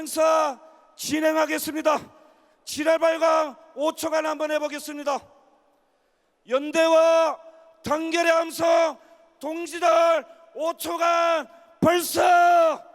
행사 진행하겠습니다. 지랄발광 5초간 한번 해보겠습니다. 연대와 단결의 함성 동지들 5초간 벌써.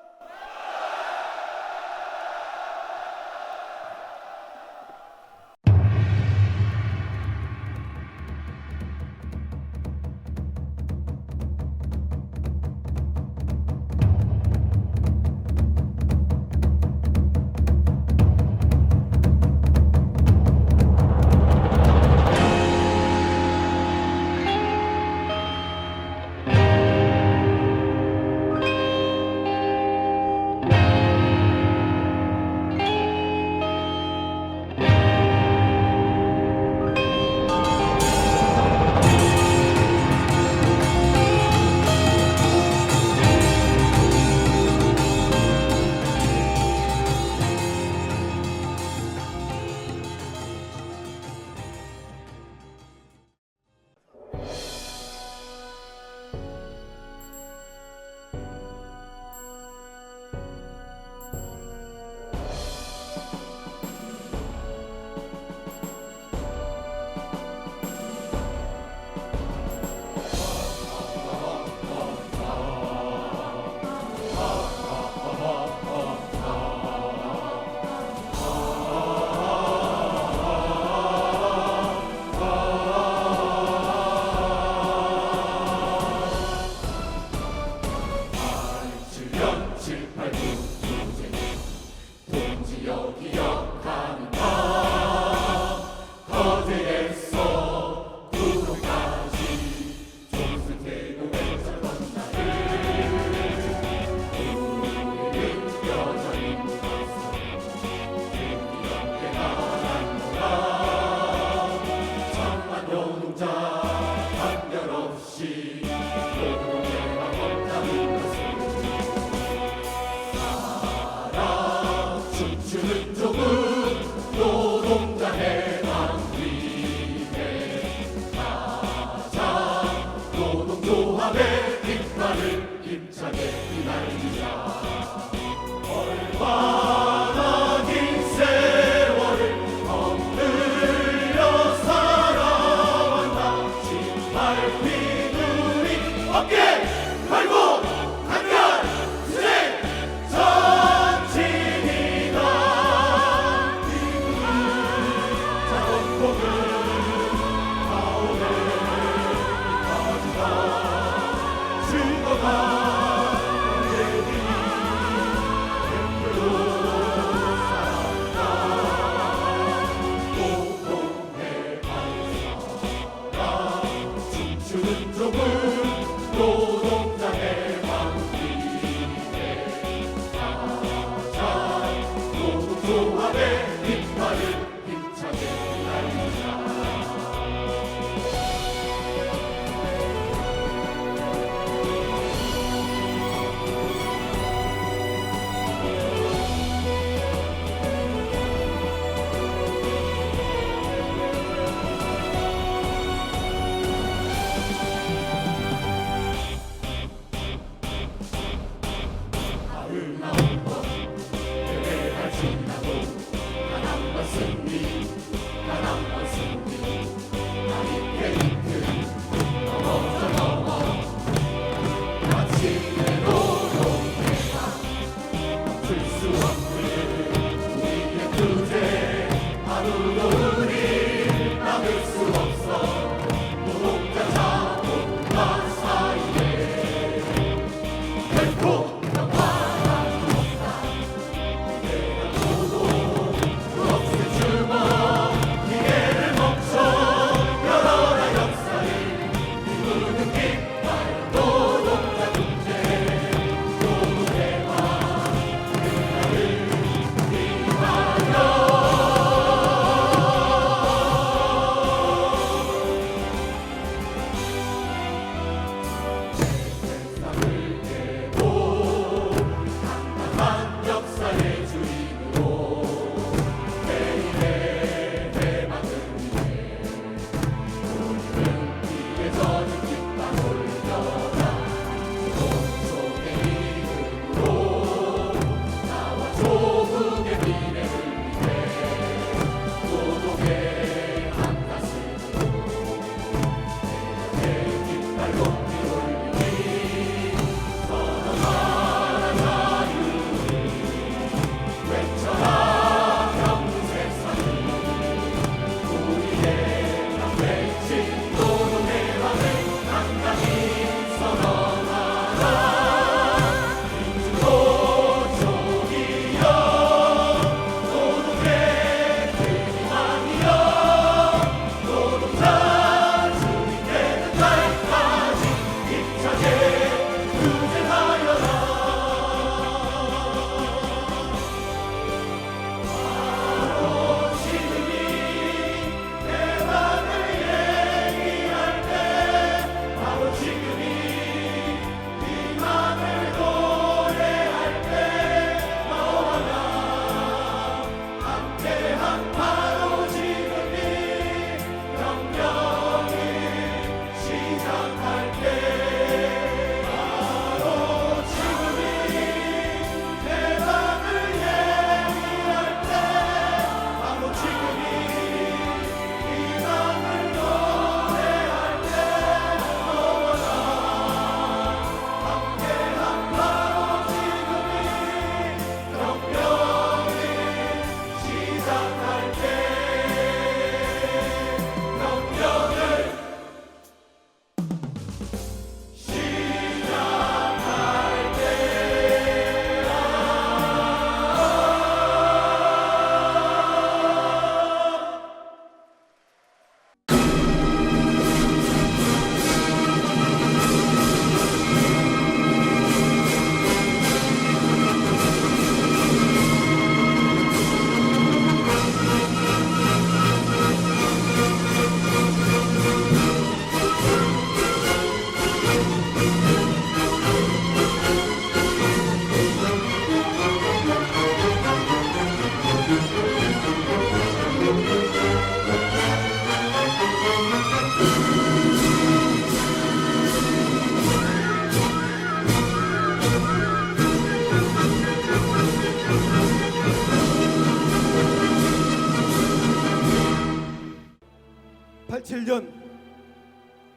(87년)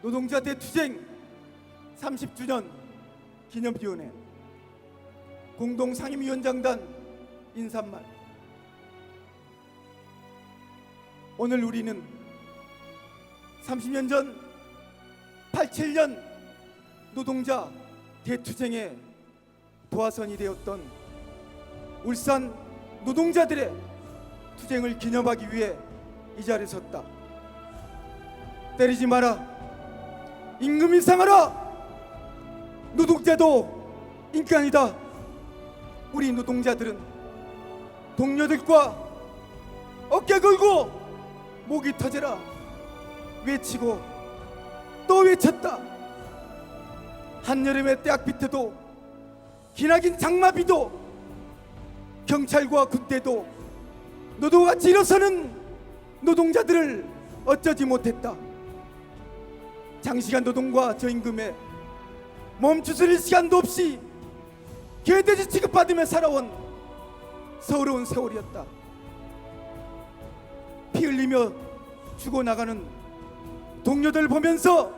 노동자 대투쟁 30주년 기념위원회 공동상임위원장단 인사말. 오늘 우리는 30년 전 87년 노동자 대투쟁의 도화선이 되었던 울산 노동자들의 투쟁을 기념하기 위해 이 자리에 섰다. 때리지 마라, 임금 인상하라, 노동자도 인간이다. 우리 노동자들은 동료들과 어깨 걸고 목이 터져라 외치고 또 외쳤다. 한여름의 떼약비트도 기나긴 장마비도 경찰과 군대도 노도같이 일어서는 노동자들을 어쩌지 못했다. 장시간 노동과 저임금에 멈추스릴 시간도 없이 개돼지 취급받으며 살아온 서러운 세월이었다. 피 흘리며 죽어나가는 동료들 보면서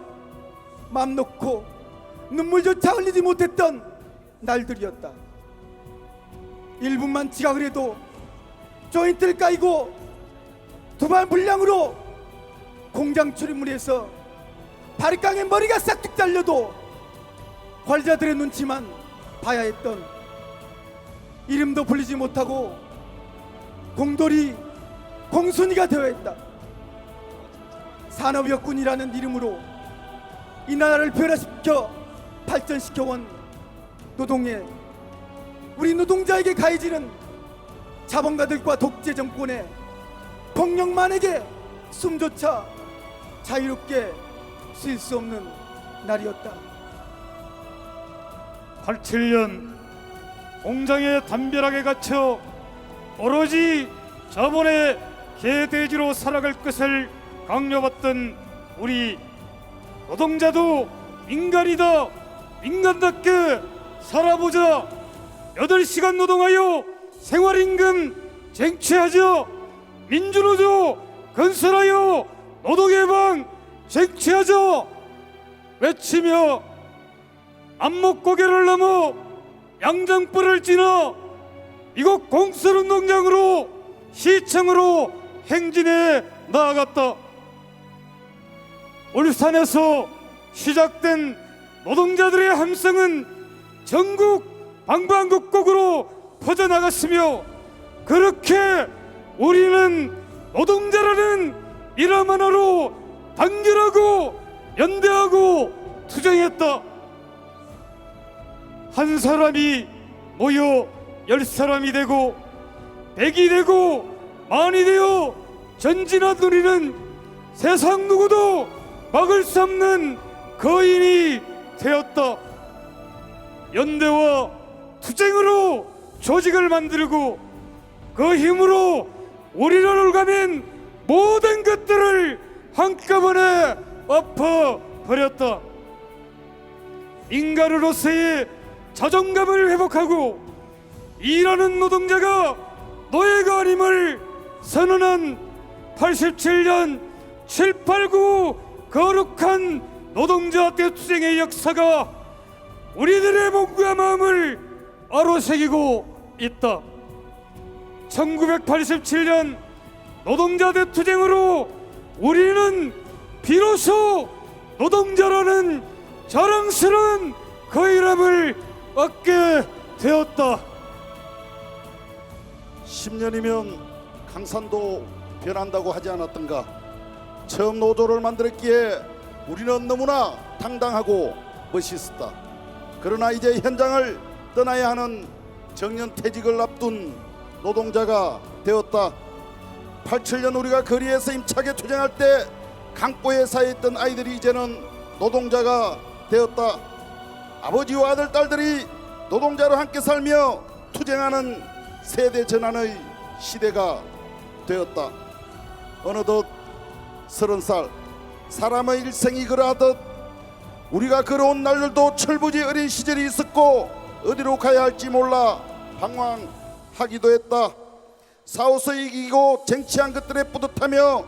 맘 놓고 눈물조차 흘리지 못했던 날들이었다. 1분만 지각을 해도 조인트를 까이고 두발 불량으로 공장 출입문에서 바리깡에 머리가 싹둑 잘려도 관리자들의 눈치만 봐야 했던, 이름도 불리지 못하고 공돌이 공순이가 되어 있다. 산업여군이라는 이름으로 이 나라를 변화시켜 발전시켜온 노동에 우리 노동자에게 가해지는 자본가들과 독재 정권의 폭력만에게 숨조차 자유롭게 쉴 수 없는 날이었다. 87년 공장에 담벼락에 갇혀 오로지 자본의 개돼지로 살아갈 것을 강요받던 우리 노동자도 인간이다, 인간답게 살아보자, 8시간 노동하여 생활임금 쟁취하자, 민주노조 건설하여 노동해방 쟁취하자 외치며 안목고개를 넘어 양장불을 지나 이곳 공설운동장으로 시청으로 행진해 나아갔다. 울산에서 시작된 노동자들의 함성은 전국 방방곡곡으로 퍼져나갔으며, 그렇게 우리는 노동자라는 이름 하나로 단결하고 연대하고 투쟁했다. 한 사람이 모여 10사람이 되고 100이 되고 만이 되어 전진한 우리는 세상 누구도 막을 수 없는 거인이 되었다. 연대와 투쟁으로 조직을 만들고 그 힘으로 우리를 올가민 모든 것들을 한꺼번에 엎어버렸다. 인간으로서의 자존감을 회복하고 일하는 노동자가 노예가 아님을 선언한 87년 789 거룩한 노동자 대투쟁의 역사가 우리들의 몸과 마음을 아로새기고 있다. 1987년 노동자 대투쟁으로 우리는 비로소 노동자라는 자랑스러운 그 이름을 얻게 되었다. 10년이면 강산도 변한다고 하지 않았던가. 처음 노조를 만들었기에 우리는 너무나 당당하고 멋있었다. 그러나 이제 현장을 떠나야 하는 정년퇴직을 앞둔 노동자가 되었다. 87년 우리가 거리에서 힘차게 투쟁할 때 강보에 쌓여있던 아이들이 이제는 노동자가 되었다. 아버지와 아들, 딸들이 노동자로 함께 살며 투쟁하는 세대 전환의 시대가 되었다. 어느덧 30살, 사람의 일생이 그러하듯 우리가 걸어온 날들도 철부지 어린 시절이 있었고 어디로 가야 할지 몰라 방황하기도 했다. 싸워서 이기고 쟁취한 것들에 뿌듯하며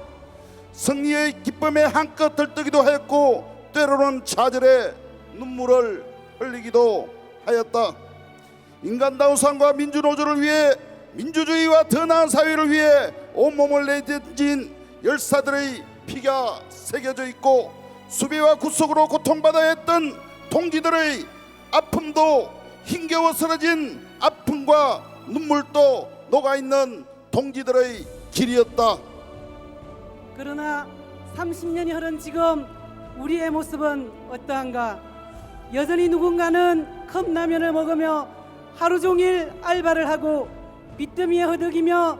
승리의 기쁨에 한껏 들뜨기도 하였고 때로는 좌절에 눈물을 흘리기도 하였다. 인간다운 삶과 민주노조를 위해, 민주주의와 더 나은 사회를 위해 온몸을 내던진 열사들의 피가 새겨져 있고 수배와 구속으로 고통받아야 했던 동지들의 아픔도 힘겨워 쓰러진 아픔과 눈물도 녹아있는 동지들의 길이었다. 그러나 30년이 흐른 지금 우리의 모습은 어떠한가? 여전히 누군가는 컵라면을 먹으며 하루 종일 알바를 하고 빚더미에 허덕이며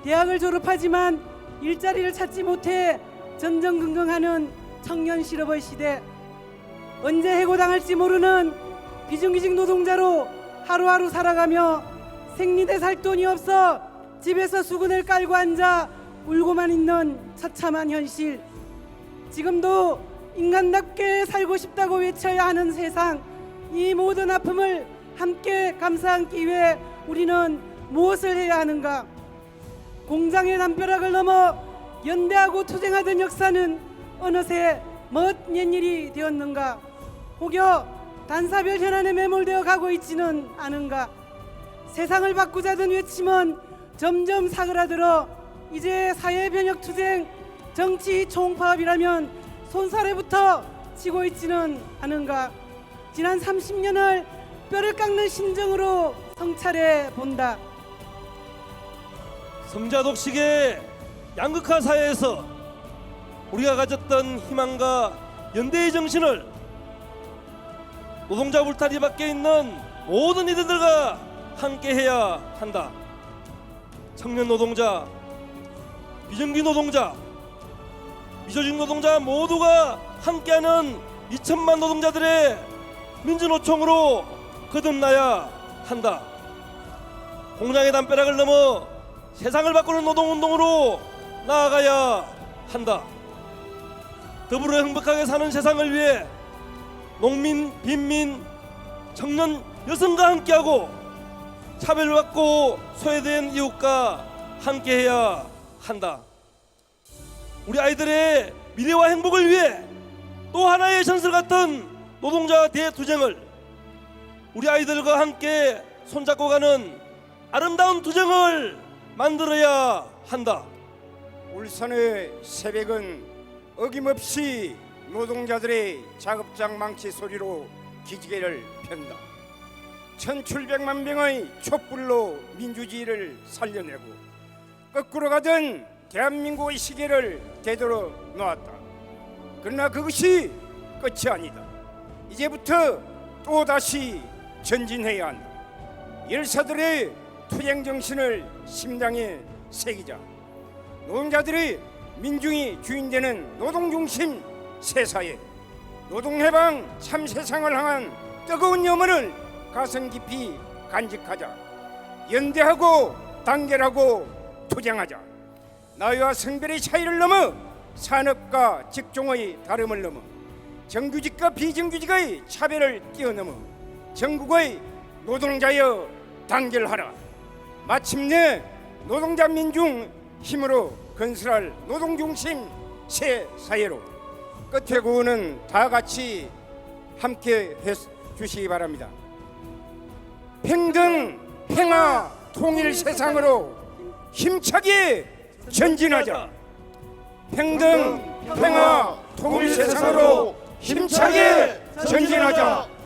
대학을 졸업하지만 일자리를 찾지 못해 전전긍긍하는 청년 실업의 시대, 언제 해고당할지 모르는 비정규직 노동자로 하루하루 살아가며 생리대 살 돈이 없어 집에서 수건을 깔고 앉아 울고만 있는 처참한 현실, 지금도 인간답게 살고 싶다고 외쳐야 하는 세상, 이 모든 아픔을 함께 감싸 안기 위해 우리는 무엇을 해야 하는가? 공장의 담벼락을 넘어 연대하고 투쟁하던 역사는 어느새 먼 옛일이 되었는가? 혹여 단사별 현안에 매몰되어 가고 있지는 않은가? 세상을 바꾸자던 외침은 점점 사그라들어 이제 사회변혁 투쟁, 정치 총파업이라면 손사래부터 치고 있지는 않은가? 지난 30년을 뼈를 깎는 심정으로 성찰해 본다. 성자독식의 양극화 사회에서 우리가 가졌던 희망과 연대의 정신을 노동자 울타리 밖에 있는 모든 이들과 함께해야 한다. 청년 노동자, 비정규 노동자, 미조직 노동자 모두가 함께하는 2천만 노동자들의 민주노총으로 거듭나야 한다. 공장의 담벼락을 넘어 세상을 바꾸는 노동운동으로 나아가야 한다. 더불어 행복하게 사는 세상을 위해 농민, 빈민, 청년, 여성과 함께하고 차별받고 소외된 이웃과 함께해야 한다. 우리 아이들의 미래와 행복을 위해 또 하나의 전설 같은 노동자 대투쟁을, 우리 아이들과 함께 손잡고 가는 아름다운 투쟁을 만들어야 한다. 울산의 새벽은 어김없이 노동자들의 작업장 망치 소리로 기지개를 편다. 1700만 명의 촛불로 민주주의를 살려내고 거꾸로 가던 대한민국의 시계를 되돌아 놓았다. 그러나 그것이 끝이 아니다. 이제부터 또다시 전진해야 한다. 열사들의 투쟁 정신을 심장에 새기자. 노동자들이 민중이 주인되는 노동중심 새사회, 노동해방 참 세상을 향한 뜨거운 염원을 가슴 깊이 간직하자. 연대하고 단결하고 투쟁하자. 나이와 성별의 차이를 넘어 산업과 직종의 다름을 넘어 정규직과 비정규직의 차별을 뛰어넘어 전국의 노동자여 단결하라. 마침내 노동자 민중 힘으로 건설할 노동중심 새 사회로 끝에 구호는 다 같이 함께 해주시기 바랍니다. 평등, 평화, 통일 세상으로 힘차게 전진하자. 평등, 평화, 통일 세상으로 힘차게 전진하자.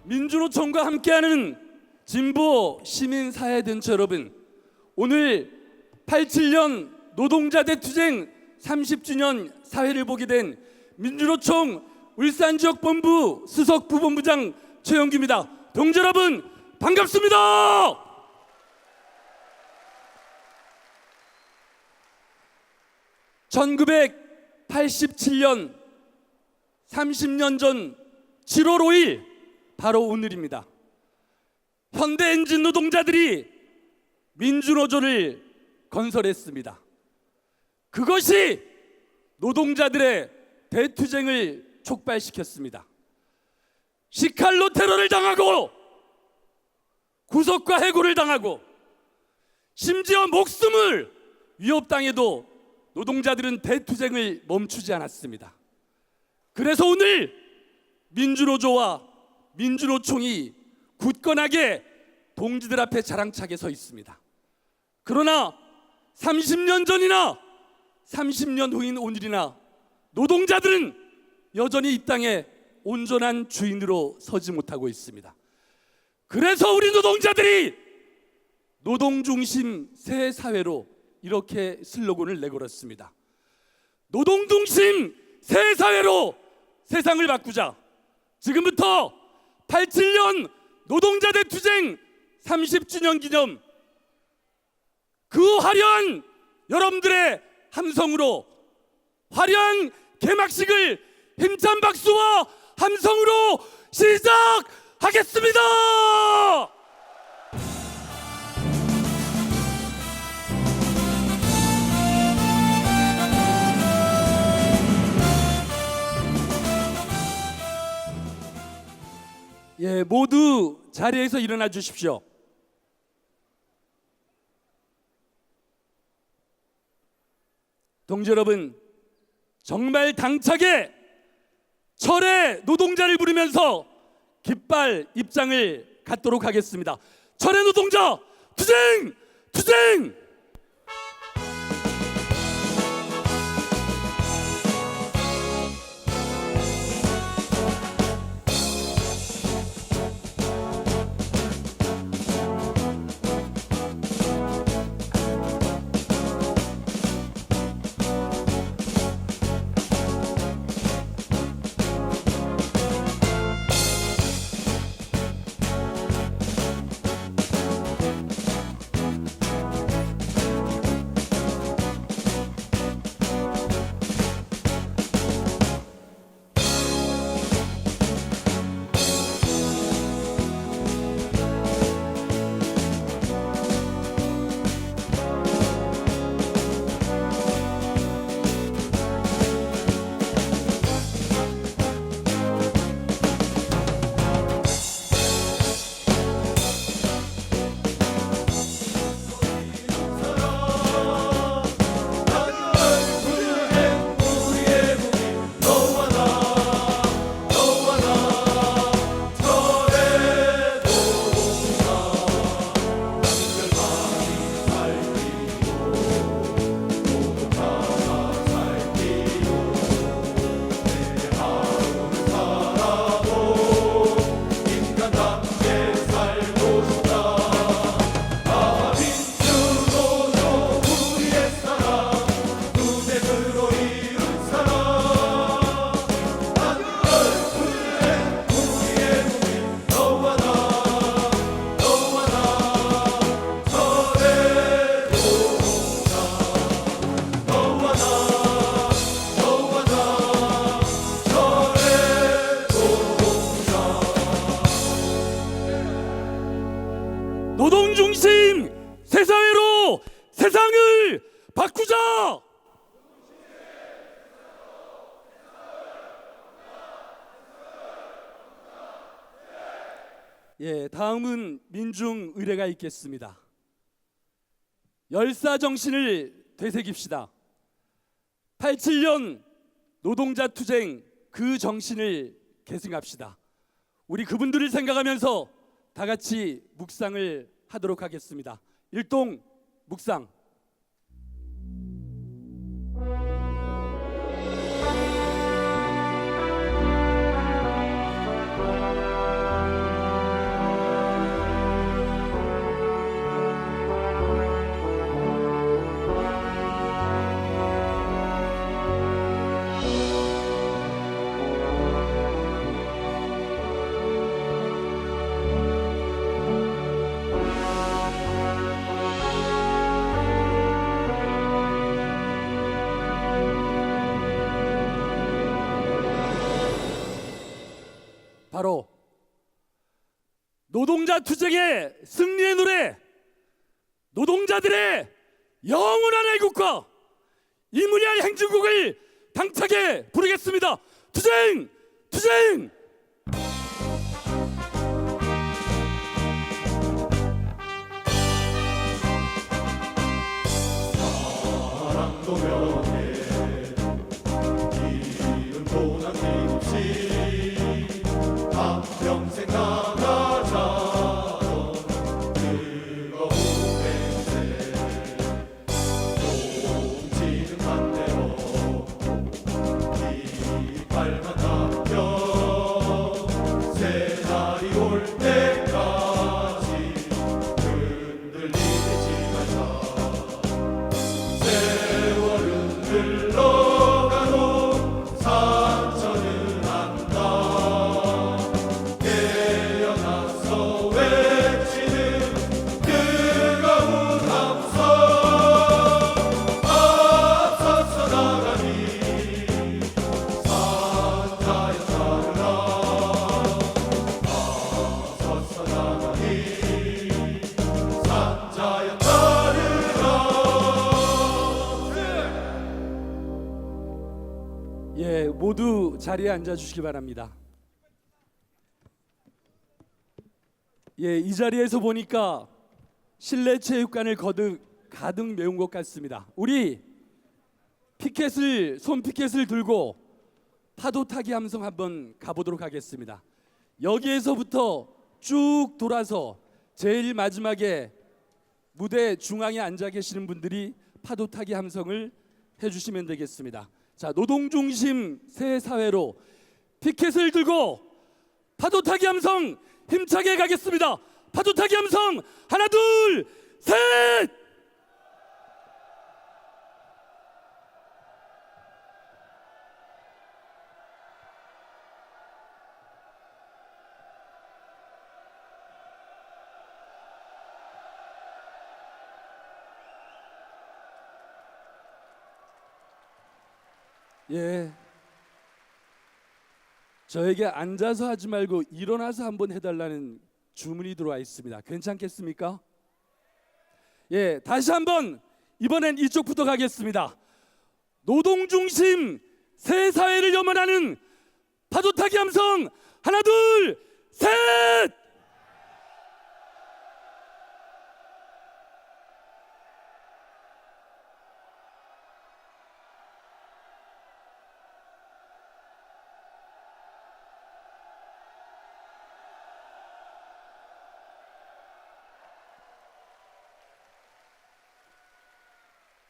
민주노총과 함께하는 진보 시민사회단체 여러분, 오늘 87년 노동자 대투쟁 30주년 사회를 보게 된 민주노총 울산지역본부 수석부본부장 최영규입니다. 동지 여러분 반갑습니다. (1900) 1987년 30년 전 7월 5일 바로 오늘입니다. 현대엔진 노동자들이 민주노조를 건설했습니다. 그것이 노동자들의 대투쟁을 촉발시켰습니다. 시칼로 테러를 당하고 구속과 해고를 당하고 심지어 목숨을 위협당해도 노동자들은 대투쟁을 멈추지 않았습니다. 그래서 오늘 민주노조와 민주노총이 굳건하게 동지들 앞에 자랑차게 서 있습니다. 그러나 30년 전이나 30년 후인 오늘이나 노동자들은 여전히 이 땅에 온전한 주인으로 서지 못하고 있습니다. 그래서 우리 노동자들이 노동중심 새 사회로 이렇게 슬로건을 내걸었습니다. 노동중심 새 사회로 세상을 바꾸자. 지금부터 87년 노동자 대투쟁 30주년 기념 그 화려한 여러분들의 함성으로 화려한 개막식을 힘찬 박수와 함성으로 시작하겠습니다. 예, 모두 자리에서 일어나 주십시오. 동지 여러분, 정말 당차게 철의 노동자를 부르면서 깃발 입장을 갖도록 하겠습니다. 철의 노동자 투쟁! 투쟁! 노동중심 새사회로 세상을 바꾸자! 예, 다음은 민중 의례가 있겠습니다. 열사정신을 되새깁시다. 87년 노동자 투쟁 그 정신을 계승합시다. 우리 그분들을 생각하면서 다 같이 묵상을 하도록 하겠습니다. 일동 묵상. 바로 노동자 투쟁의 승리의 노래, 노동자들의 영원한 애국과 이무리한 행진곡을 당차게 부르겠습니다. 투쟁! 투쟁! 예, 모두 자리에 앉아 주시기 바랍니다. 예, 이 자리에서 보니까 실내 체육관을 가득 메운 것 같습니다. 우리 손 피켓을 들고 파도 타기 함성 한번 가보도록 하겠습니다. 여기에서부터 쭉 돌아서 제일 마지막에 무대 중앙에 앉아 계시는 분들이 파도 타기 함성을 해주시면 되겠습니다. 자, 노동중심 새 사회로 피켓을 들고 파도 타기 함성 힘차게 가겠습니다. 파도 타기 함성 하나 둘 셋. 예, 저에게 앉아서 하지 말고 일어나서 한번 해달라는 주문이 들어와 있습니다. 괜찮겠습니까? 예, 다시 한번 이번엔 이쪽부터 가겠습니다. 노동중심 새 사회를 염원하는 파도타기 함성 하나 둘 셋.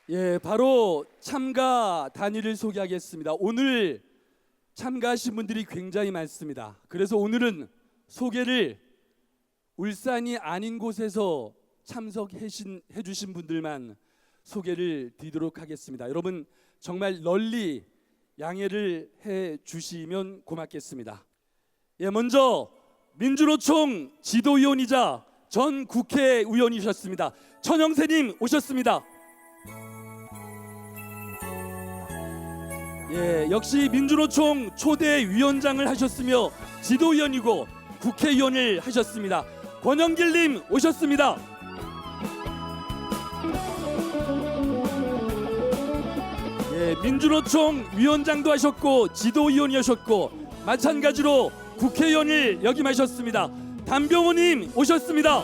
예, 바로 참가 단위를 소개하겠습니다. 오늘 참가하신 분들이 굉장히 많습니다. 그래서 오늘은 소개를 울산이 아닌 곳에서 참석해 주신 분들만 소개를 드리도록 하겠습니다. 여러분 정말 널리 양해를 해 주시면 고맙겠습니다. 예, 먼저 민주노총 지도위원이자 전 국회의원이셨습니다. 천영세님 오셨습니다. 예, 역시 민주노총 초대 위원장을 하셨으며 지도위원이고 국회의원을 하셨습니다. 권영길님 오셨습니다. 예, 민주노총 위원장도 하셨고 지도위원이셨고 마찬가지로 국회의원을 역임하셨습니다. 담병호님 오셨습니다.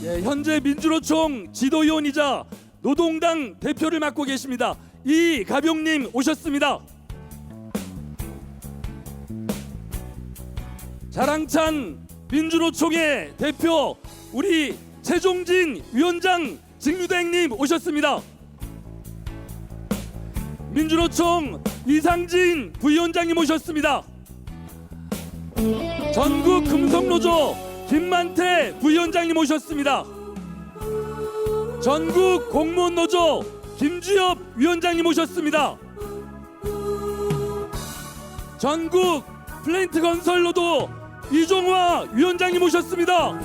예, 현재 민주노총 지도위원이자 노동당 대표를 맡고 계십니다. 이가병님 오셨습니다. 자랑찬 민주노총의 대표 우리 최종진 위원장 직무대행님 오셨습니다. 민주노총 이상진 부위원장님 오셨습니다. 전국 금속노조 김만태 부위원장님 오셨습니다. 전국 공무원노조 김주엽 위원장님 오셨습니다. 전국 플랜트건설노조 이종화 위원장님 오셨습니다.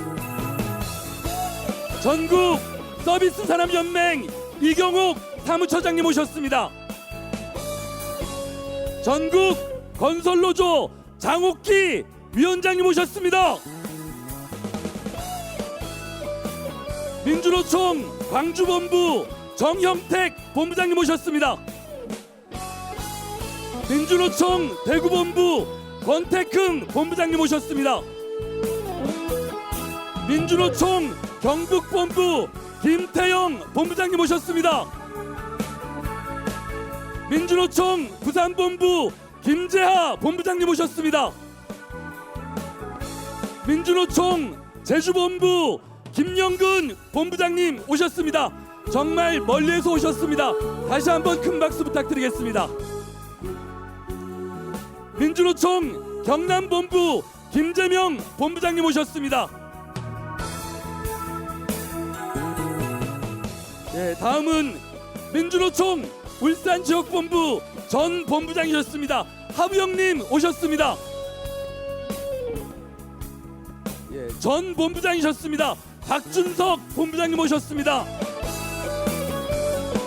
전국 서비스산업연맹 이경옥 사무처장님 오셨습니다. 전국 건설노조 장옥기 위원장님 오셨습니다. 민주노총 광주본부 정형택 본부장님 오셨습니다. 민주노총 대구본부 권태큰 본부장님 오셨습니다. 민주노총 경북본부 김태영 본부장님 오셨습니다. 민주노총 부산본부 김재하 본부장님 오셨습니다. 민주노총 제주본부 김영근 본부장님 오셨습니다. 정말 멀리에서 오셨습니다. 다시 한번 큰 박수 부탁드리겠습니다. 민주노총 경남본부 김재명 본부장님 오셨습니다. 네, 다음은 민주노총 울산지역본부 전 본부장이셨습니다. 하부영님 오셨습니다. 예, 전 본부장이셨습니다. 박준석 본부장님 오셨습니다.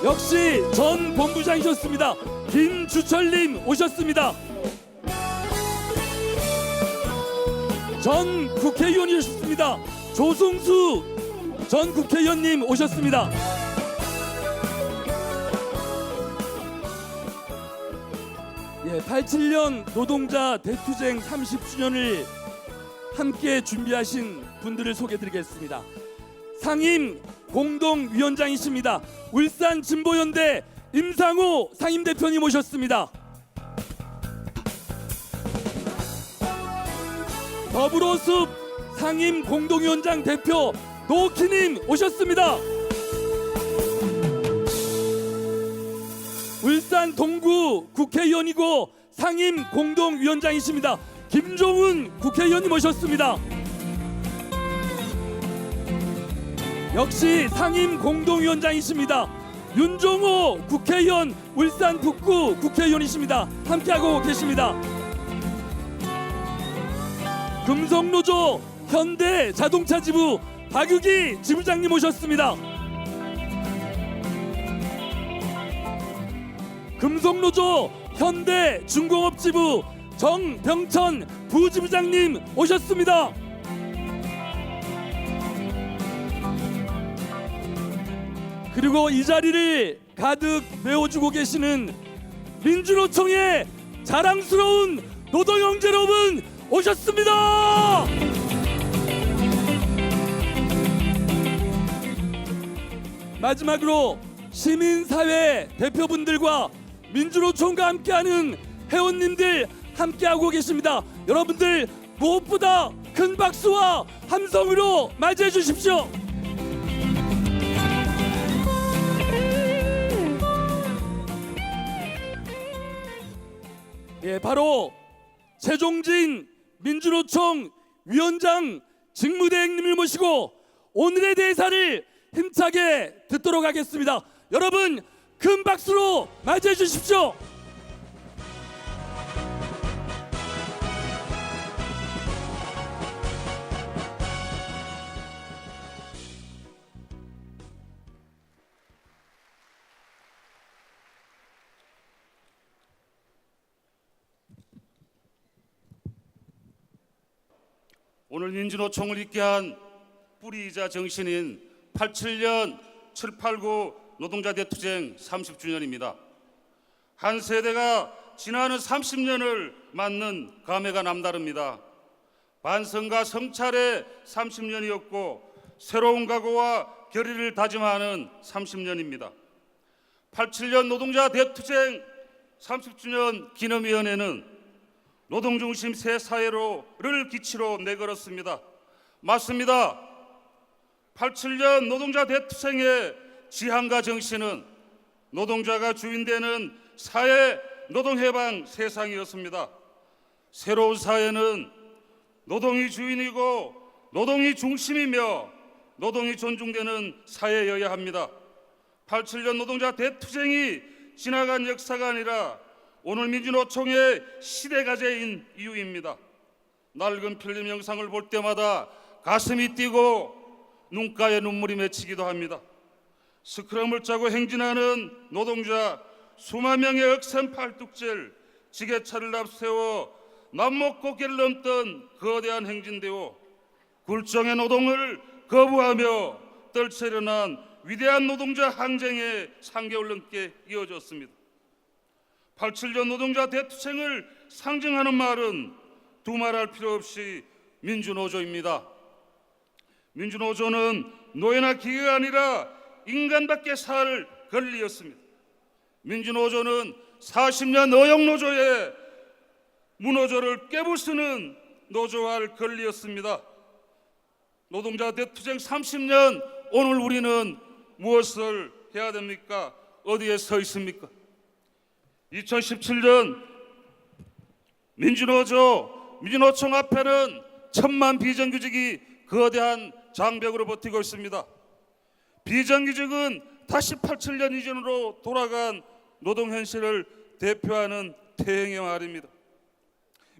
역시 전 본부장이셨습니다. 김주철님 오셨습니다. 전 국회의원이셨습니다. 조승수 전 국회의원님 오셨습니다. 예, 87년 노동자 대투쟁 30주년을 함께 준비하신 분들을 소개드리겠습니다. 상임 공동위원장이십니다. 울산 진보연대 임상호 상임대표님 오셨습니다. 더불어숲 상임 공동위원장 대표 노키님 오셨습니다. 울산 동구 국회의원이고 상임 공동위원장이십니다. 김종훈 국회의원님 오셨습니다. 역시 상임 공동위원장이십니다. 윤종호 국회의원 울산 북구 국회의원이십니다. 함께하고 계십니다. 금속노조 현대자동차지부 박유기 지부장님 오셨습니다. 금속노조 현대중공업지부 정병천 부지부장님 오셨습니다. 그리고 이 자리를 가득 메워주고 계시는 민주노총의 자랑스러운 노동형제 여러분 오셨습니다. 마지막으로 시민사회 대표분들과 민주노총과 함께하는 회원님들 함께하고 계십니다. 여러분들 무엇보다 큰 박수와 함성으로 맞이해 주십시오. 예, 바로 최종진 민주노총 위원장 직무대행님을 모시고 오늘의 대사를 힘차게 듣도록 하겠습니다. 여러분 큰 박수로 맞이해 주십시오. 오늘 민주노총을 있게 한 뿌리이자 정신인 87년 789 노동자 대투쟁 30주년입니다. 한 세대가 지나는 30년을 맞는 감회가 남다릅니다. 반성과 성찰의 30년이었고 새로운 각오와 결의를 다짐하는 30년입니다. 87년 노동자 대투쟁 30주년 기념위원회는 노동중심 새 사회를 기치로 내걸었습니다. 맞습니다. 87년 노동자 대투쟁의 지향과 정신은 노동자가 주인되는 사회 노동해방 세상이었습니다. 새로운 사회는 노동이 주인이고 노동이 중심이며 노동이 존중되는 사회여야 합니다. 87년 노동자 대투쟁이 지나간 역사가 아니라 오늘 민주노총의 시대과제인 이유입니다. 낡은 필름 영상을 볼 때마다 가슴이 뛰고 눈가에 눈물이 맺히기도 합니다. 스크럼을 짜고 행진하는 노동자 수만 명의 억센 팔뚝질 지게차를 앞세워 맘먹고개를 넘던 거대한 행진대요, 굴종의 노동을 거부하며 떨쳐일어난 위대한 노동자 항쟁의 3개월 넘게 이어졌습니다. 87년 노동자 대투쟁을 상징하는 말은 두말할 필요 없이 민주노조입니다. 민주노조는 노예나 기계가 아니라 인간밖에 살 권리였습니다. 민주노조는 40년 어용노조의 무노조를 깨부수는 노조할 권리였습니다. 노동자 대투쟁 30년, 오늘 우리는 무엇을 해야 됩니까? 어디에 서 있습니까? 2017년 민주노총 앞에는 1000만 비정규직이 거대한 장벽으로 버티고 있습니다. 비정규직은 다시 87년 이전으로 돌아간 노동 현실을 대표하는 태행의 말입니다.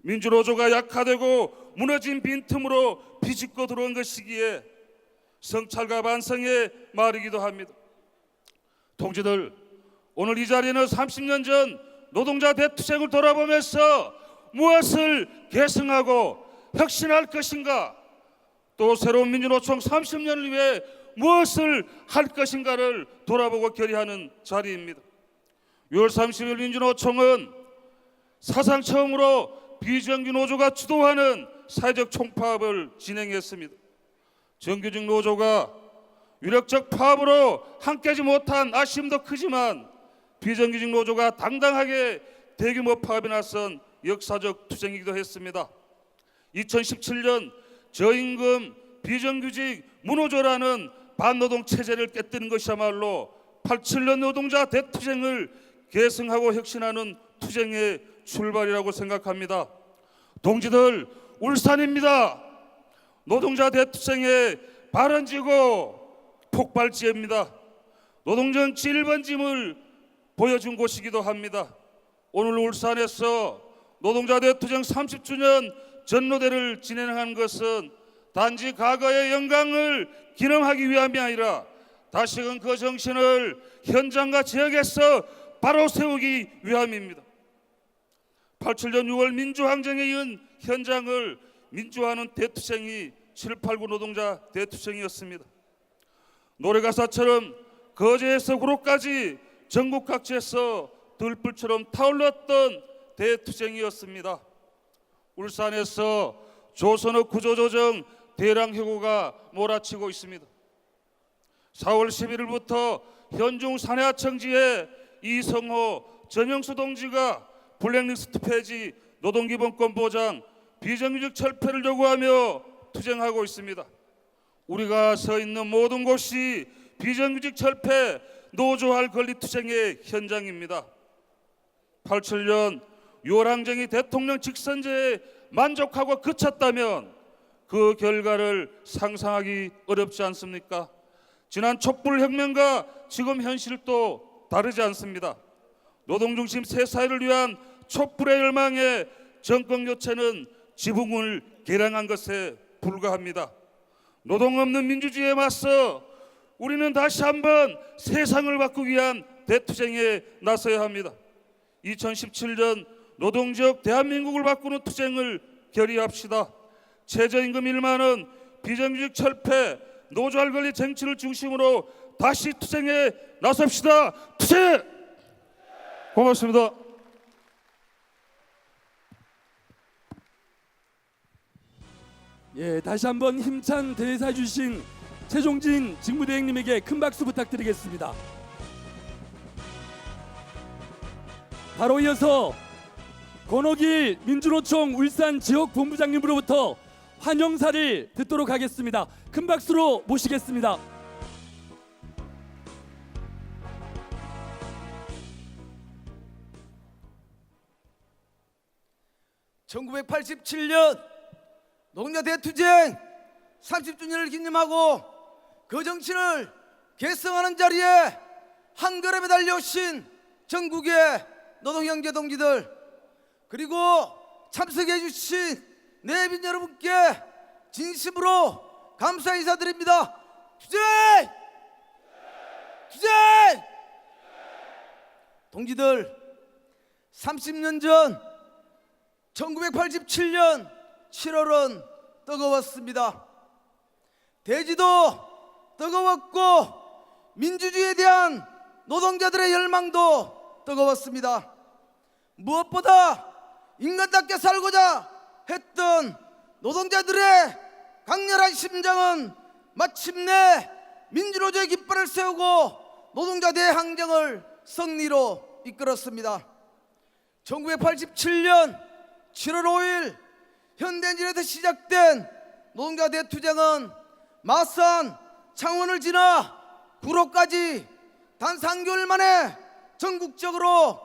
민주노조가 약화되고 무너진 빈틈으로 비집고 들어온 것이기에 성찰과 반성의 말이기도 합니다. 동지들, 오늘 이 자리는 30년 전 노동자 대투쟁을 돌아보면서 무엇을 계승하고 혁신할 것인가, 또 새로운 민주노총 30년을 위해 무엇을 할 것인가를 돌아보고 결의하는 자리입니다. 6월 30일 민주노총은 사상 처음으로 비정규 노조가 주도하는 사회적 총파업을 진행했습니다. 정규직 노조가 위력적 파업으로 함께하지 못한 아쉬움도 크지만 비정규직 노조가 당당하게 대규모 파업에 나선 역사적 투쟁이기도 했습니다. 2017년 저임금 비정규직 무노조라는 반노동 체제를 깨뜨린 것이야말로 87년 노동자 대투쟁을 계승하고 혁신하는 투쟁의 출발이라고 생각합니다. 동지들, 울산입니다. 노동자 대투쟁의 발원지고 폭발지입니다. 노동정치 1번짐을 보여준 곳이기도 합니다. 오늘 울산에서 노동자 대투쟁 30주년 전로대를 진행한 것은 단지 과거의 영광을 기념하기 위함이 아니라 다시금 그 정신을 현장과 지역에서 바로 세우기 위함입니다. 87년 6월 민주항쟁에 이은 현장을 민주화하는 대투쟁이 789 노동자 대투쟁이었습니다. 노래가사처럼 거제에서 구로까지 전국 각지에서 들불처럼 타올랐던 대투쟁이었습니다. 울산에서 조선업 구조조정 대량해고가 몰아치고 있습니다. 4월 11일부터 현중 산해하청지에 이성호, 전영수 동지가 블랙리스트 폐지, 노동기본권 보장, 비정규직 철폐를 요구하며 투쟁하고 있습니다. 우리가 서 있는 모든 곳이 비정규직 철폐, 노조할 권리 투쟁의 현장입니다. 87년 6월 항쟁이 대통령 직선제에 만족하고 그쳤다면 그 결과를 상상하기 어렵지 않습니까? 지난 촛불혁명과 지금 현실도 다르지 않습니다. 노동중심 새 사회를 위한 촛불의 열망에 정권 교체는 지붕을 개량한 것에 불과합니다. 노동 없는 민주주의에 맞서 우리는 다시 한번 세상을 바꾸기 위한 대투쟁에 나서야 합니다. 2017년 노동적 대한민국을 바꾸는 투쟁을 결의합시다. 최저임금 1만 원, 비정규직 철폐, 노조할 권리 쟁취를 중심으로 다시 투쟁에 나섭시다. 투쟁! 고맙습니다. 예, 다시 한번 힘찬 대사 주신 최종진 직무대행님에게 큰 박수 부탁드리겠습니다. 바로 이어서 권옥일 민주노총 울산 지역본부장님으로부터 환영사를 듣도록 하겠습니다. 큰 박수로 모시겠습니다. (1987년) 노동자 대투쟁 30주년을 기념하고 그 정신을 계승하는 자리에 한 걸음에 달려오신 전국의 노동형제 동지들, 그리고 참석해 주신 내빈 여러분께 진심으로 감사 인사드립니다. 투쟁! 투쟁! 동지들, 30년 전 1987년 7월은 뜨거웠습니다. 대지도 뜨거웠고 민주주의에 대한 노동자들의 열망도 뜨거웠습니다. 무엇보다 인간답게 살고자 했던 노동자들의 강렬한 심장은 마침내 민주노조의 깃발을 세우고 노동자 대항쟁을 승리로 이끌었습니다. 1987년 7월 5일 현대인진에서 시작된 노동자 대투쟁은 마산, 창원을 지나 구로까지 단 3개월 만에 전국적으로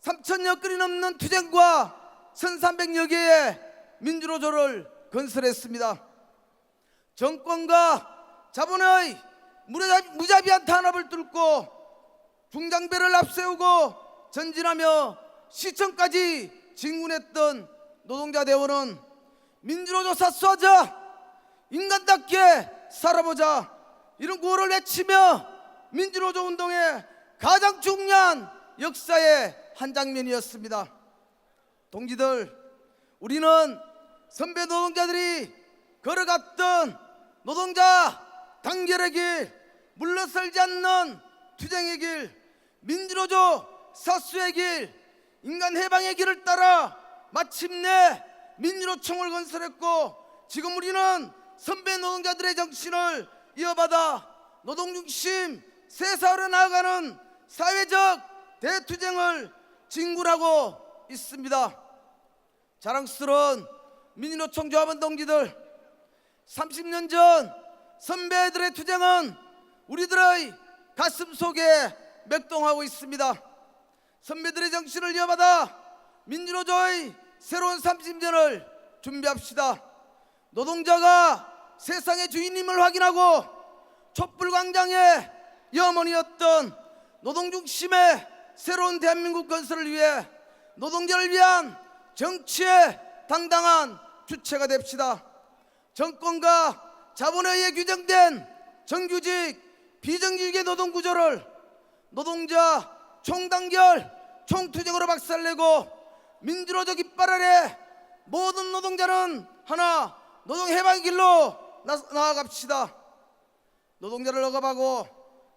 3,000여 건이 넘는 투쟁과 1,300여 개의 민주노조를 건설했습니다. 정권과 자본의 무자비한 탄압을 뚫고 중장배를 앞세우고 전진하며 시청까지 진군했던 노동자 대원은 민주노조 사수하자, 인간답게 살아보자, 이런 구호를 외치며 민주노조 운동의 가장 중요한 역사의 한 장면이었습니다. 동지들, 우리는 선배 노동자들이 걸어갔던 노동자 단결의 길, 물러설지 않는 투쟁의 길, 민주노조 사수의 길, 인간 해방의 길을 따라 마침내 민주노총을 건설했고, 지금 우리는 선배 노동자들의 정신을 이어받아 노동중심 새사회로 나아가는 사회적 대투쟁을 진군하고 있습니다. 자랑스러운 민주노총 조합원 동지들, 30년 전 선배들의 투쟁은 우리들의 가슴 속에 맥동하고 있습니다. 선배들의 정신을 이어받아 민주노조의 새로운 30년을 준비합시다. 노동자가 세상의 주인임을 확인하고 촛불광장의 염원이었던 노동중심의 새로운 대한민국 건설을 위해 노동자를 위한 정치의 당당한 주체가 됩시다. 정권과 자본에 의해 규정된 정규직, 비정규직의 노동구조를 노동자 총단결, 총투쟁으로 박살내고 민주노조 깃발 아래 모든 노동자는 하나 노동해방의 길로 나아갑시다. 노동자를 억압하고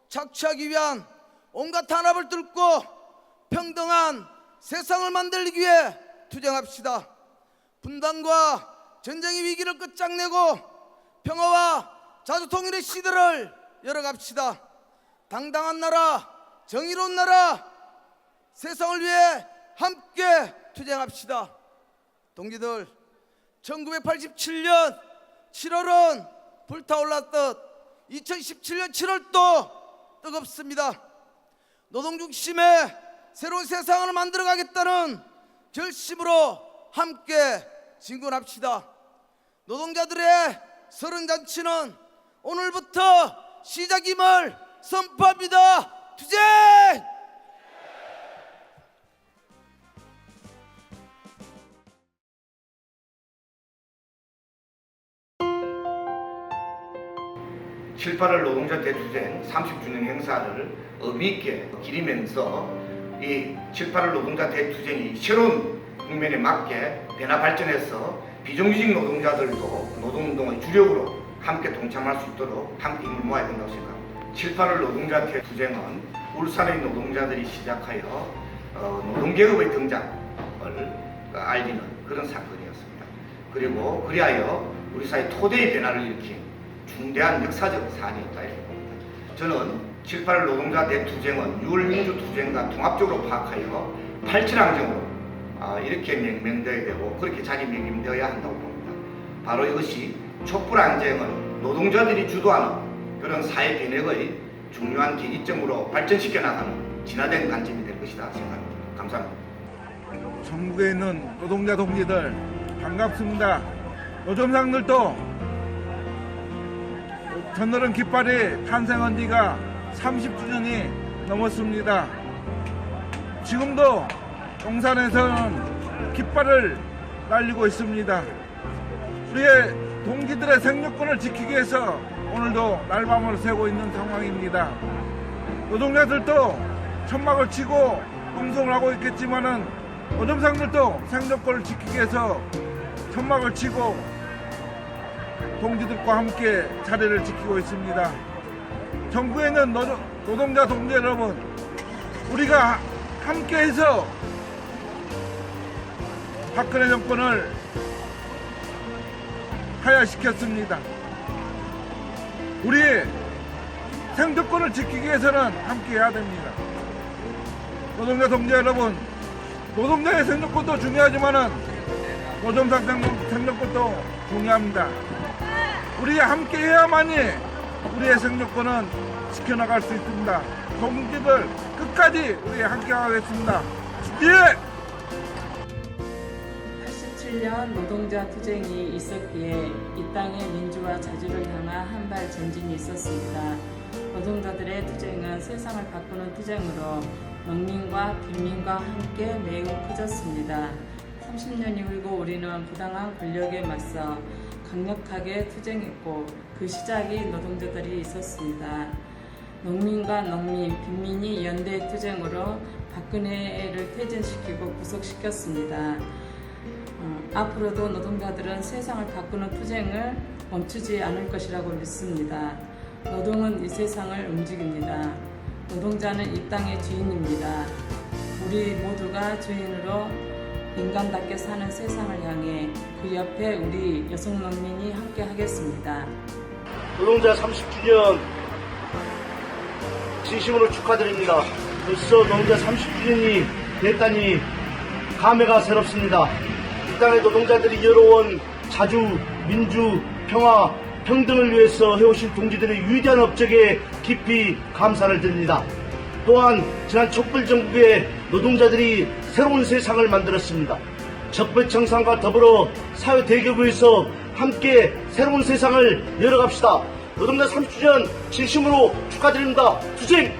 착취하기 위한 온갖 탄압을 뚫고 평등한 세상을 만들기 위해 투쟁합시다. 분단과 전쟁의 위기를 끝장내고 평화와 자주통일의 시대를 열어갑시다. 당당한 나라, 정의로운 나라, 세상을 위해 함께 투쟁합시다. 동지들, 1987년 7월은 불타올랐듯 2017년 7월도 뜨겁습니다. 노동중심의 새로운 세상을 만들어가겠다는 결심으로 함께 진군합시다. 노동자들의 서른잔치는 오늘부터 시작임을 선포합니다. 투쟁! (7.8월) 노동자 대투쟁 30주년 행사를 의미있게 기리면서 이 7.8월 노동자 대투쟁이 새로운 국면에 맞게 변화 발전해서 비정규직 노동자들도 노동운동의 주력으로 함께 동참할 수 있도록 함께 힘을 모아야 된다고 생각합니다. 7.8월 노동자 대투쟁은 울산의 노동자들이 시작하여 노동계급의 등장을 알리는 그런 사건이었습니다. 그리고 그리하여 우리 사회 토대의 변화를 일으킨 중대한 역사적 사안이었다 이렇게 봅니다. 저는 7.8월 노동자 대투쟁은 6월 민주투쟁과 통합적으로 파악하여 87항쟁으로 이렇게 명명되어야 되고 그렇게 자리매김되어야 한다고 봅니다. 바로 이것이 촛불항쟁은 노동자들이 주도하는 그런 사회 변혁의 중요한 계기점으로 발전시켜 나가는 진화된 관점이 될 것이다 생각합니다. 감사합니다. 전국에 있는 노동자 동지들 반갑습니다. 노점상들도 전너른 깃발이 탄생한 지가 30주년이 넘었습니다. 지금도 용산에서는 깃발을 날리고 있습니다. 우리의 동지들의 생존권을 지키기 위해서 오늘도 날밤을 새고 있는 상황입니다. 노동자들도 천막을 치고 농성을 하고 있겠지만은 노점상들도 생존권을 지키기 위해서 천막을 치고 동지들과 함께 자리를 지키고 있습니다. 전국에 있는 노동자 동지 여러분, 우리가 함께해서 박근혜 정권을 하야시켰습니다. 우리의 생존권을 지키기 위해서는 함께해야 됩니다. 노동자 동지 여러분, 노동자의 생존권도 중요하지만은 노점상 생존권도 중요합니다. 우리 함께해야만이 우리의 생존권은 지켜나갈 수 있습니다. 동지들 끝까지 우리 함께하겠습니다. 예! 87년 노동자 투쟁이 있었기에 이 땅의 민주화 자주를 향한 한발 전진이 있었습니다. 노동자들의 투쟁은 세상을 바꾸는 투쟁으로 농민과 빈민과 함께 매우 커졌습니다. 30년 이후이고 우리는 부당한 권력에 맞서 강력하게 투쟁했고 그 시작이 노동자들이 있었습니다. 농민과 농민, 빈민이 연대 투쟁으로 박근혜를 퇴진시키고 구속시켰습니다. 앞으로도 노동자들은 세상을 바꾸는 투쟁을 멈추지 않을 것이라고 믿습니다. 노동은 이 세상을 움직입니다. 노동자는 이 땅의 주인입니다. 우리 모두가 주인으로 인간답게 사는 세상을 향해 그 옆에 우리 여성 농민이 함께 하겠습니다. 노동자 30주년 진심으로 축하드립니다. 벌써 노동자 30주년이 됐다니 감회가 새롭습니다. 이 땅의 노동자들이 열어온 자주, 민주, 평화, 평등을 위해서 해오신 동지들의 위대한 업적에 깊이 감사를 드립니다. 또한 지난 촛불정국에 노동자들이 새로운 세상을 만들었습니다. 적폐청산과 더불어 사회 대결구에서 함께 새로운 세상을 열어갑시다. 노동자 30주년 진심으로 축하드립니다. 투쟁!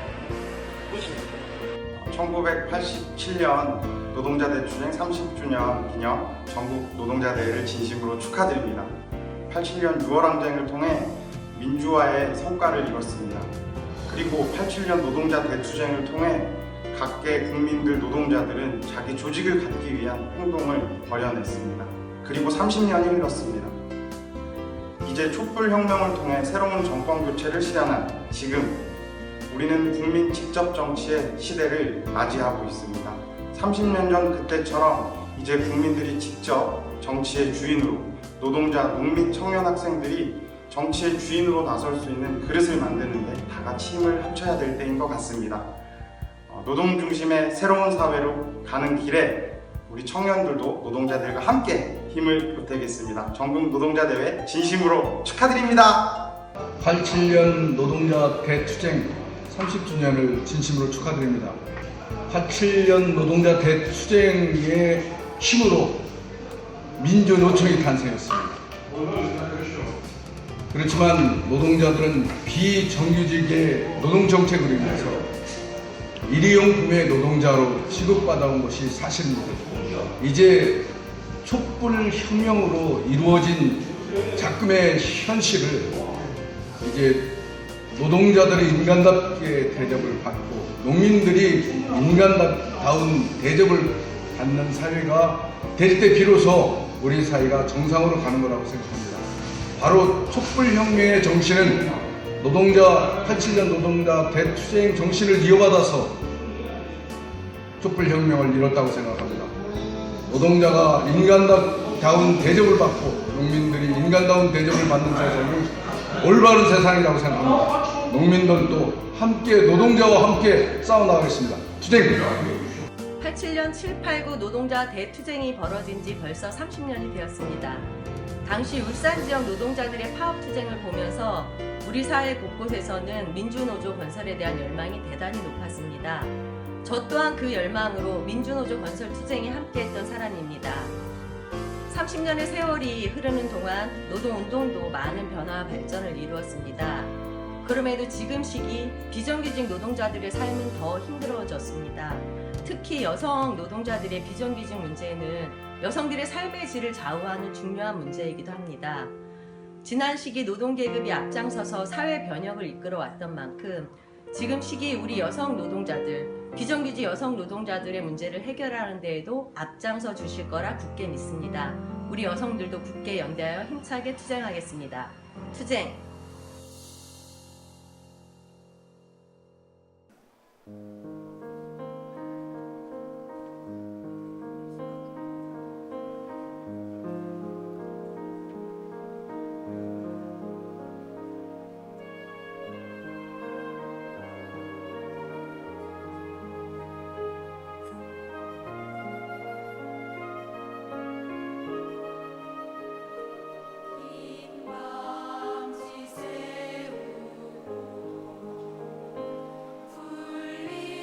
1987년 노동자대 투쟁 30주년 기념 전국 노동자대회를 진심으로 축하드립니다. 87년 6월 항쟁을 통해 민주화의 성과를 이뤘습니다. 그리고 87년 노동자 대투쟁을 통해 각계 국민들 노동자들은 자기 조직을 갖기 위한 행동을 벌여냈습니다. 그리고 30년이 흘렀습니다. 이제 촛불혁명을 통해 새로운 정권 교체를 실현한 지금 우리는 국민 직접 정치의 시대를 맞이하고 있습니다. 30년 전 그때처럼 이제 국민들이 직접 정치의 주인으로 노동자, 농민, 청년 학생들이 정치의 주인으로 나설 수 있는 그릇을 만드는데 다 같이 힘을 합쳐야 될 때인 것 같습니다. 노동 중심의 새로운 사회로 가는 길에 우리 청년들도 노동자들과 함께 힘을 보태겠습니다. 전국 노동자대회 진심으로 축하드립니다. 87년 노동자 대투쟁 30주년을 진심으로 축하드립니다. 87년 노동자 대투쟁의 힘으로 민주노총이 탄생했습니다. 그렇지만 노동자들은 비정규직의 노동정책으로 인해서 일회용품의 노동자로 취급받아온 것이 사실입니다. 이제 촛불혁명으로 이루어진 작금의 현실을 이제 노동자들이 인간답게 대접을 받고 농민들이 인간다운 대접을 받는 사회가 될 때 비로소 우리 사회가 정상으로 가는 거라고 생각합니다. 바로 촛불혁명의 정신은 87년 노동자 대투쟁 정신을 이어받아서 촛불혁명을 이뤘다고 생각합니다. 노동자가 인간다운 대접을 받고 농민들이 인간다운 대접을 받는 세상이 올바른 세상이라고 생각합니다. 농민들도 함께 노동자와 함께 싸워나가겠습니다. 투쟁! 87년 789 노동자 대투쟁이 벌어진 지 벌써 30년이 되었습니다. 당시 울산 지역 노동자들의 파업 투쟁을 보면서 우리 사회 곳곳에서는 민주노조 건설에 대한 열망이 대단히 높았습니다. 저 또한 그 열망으로 민주노조 건설 투쟁에 함께했던 사람입니다. 30년의 세월이 흐르는 동안 노동운동도 많은 변화와 발전을 이루었습니다. 그럼에도 지금 시기 비정규직 노동자들의 삶은 더 힘들어졌습니다. 특히 여성 노동자들의 비정규직 문제는 여성들의 삶의 질을 좌우하는 중요한 문제이기도 합니다. 지난 시기 노동계급이 앞장서서 사회 변혁을 이끌어왔던 만큼 지금 시기 우리 여성 노동자들, 비정규직 여성 노동자들의 문제를 해결하는 데에도 앞장서 주실 거라 굳게 믿습니다. 우리 여성들도 굳게 연대하여 힘차게 투쟁하겠습니다. 투쟁! 불리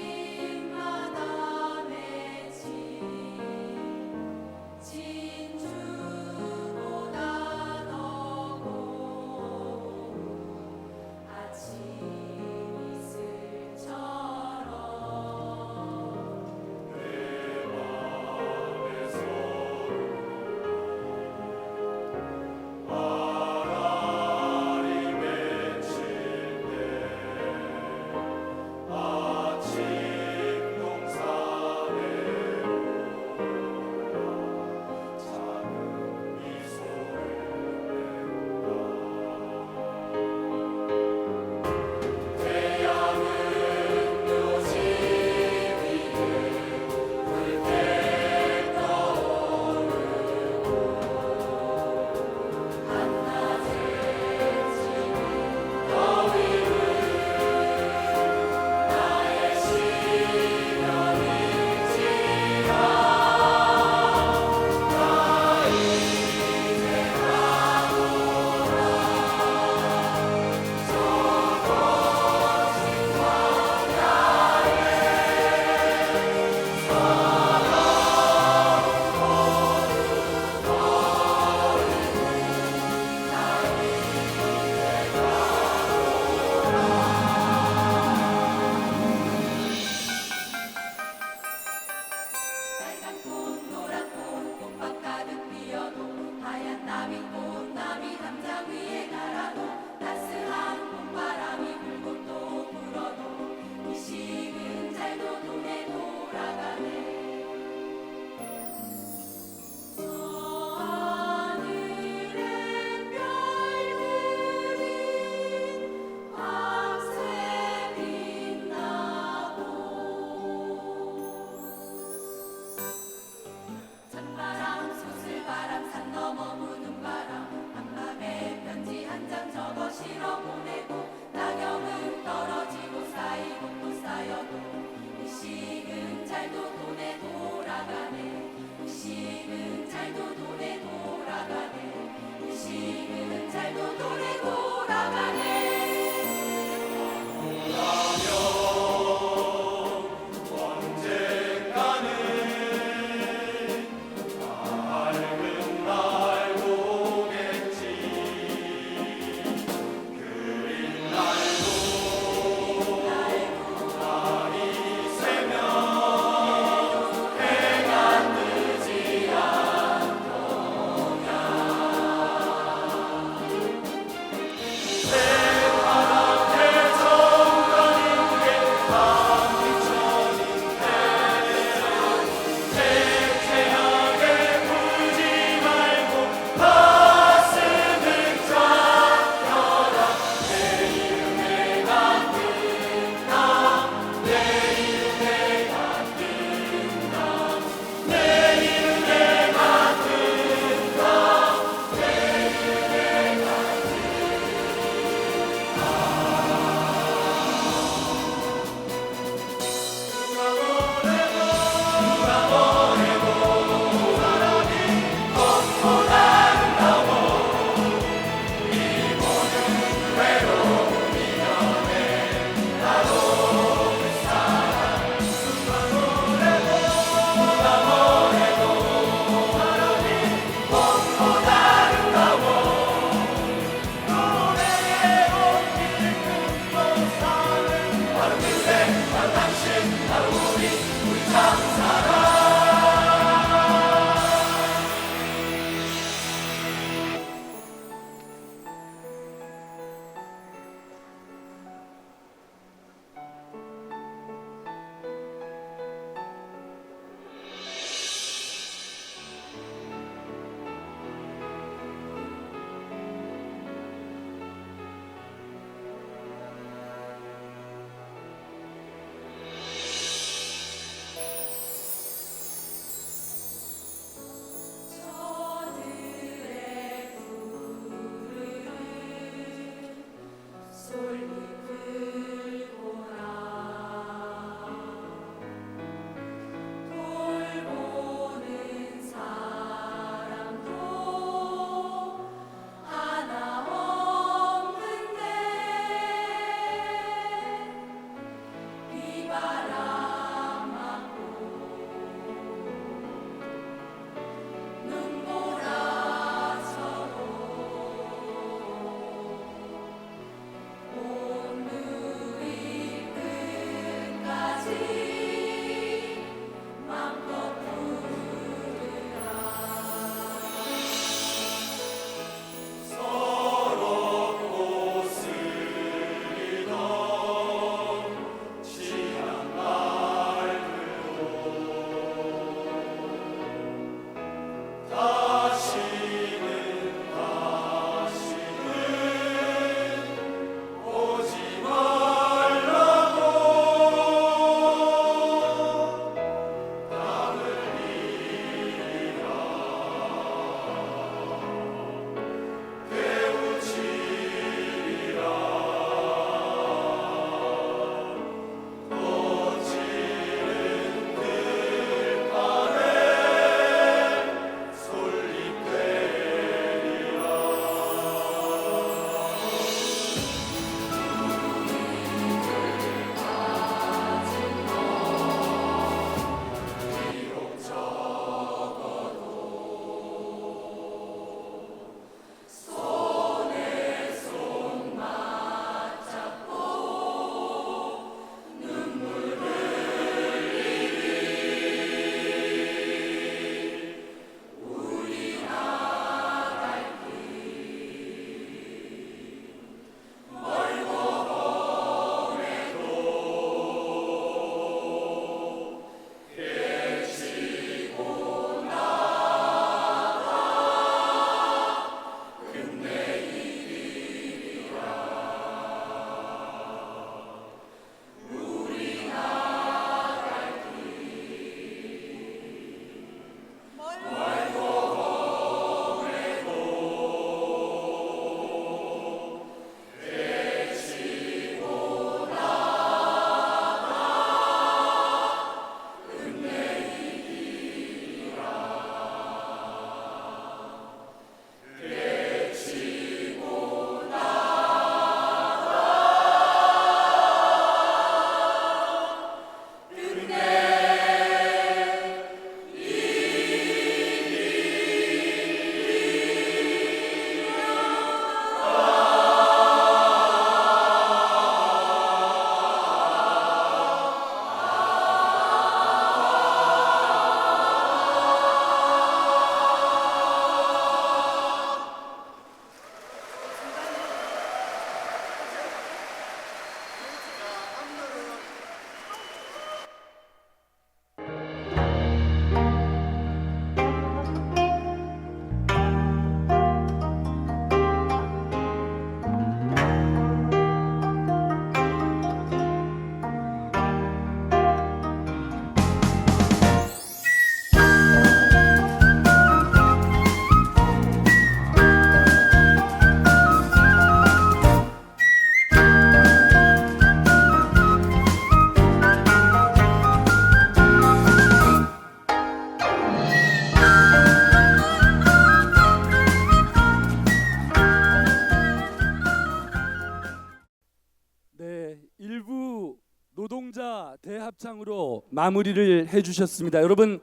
대합창으로 마무리를 해주셨습니다. 여러분,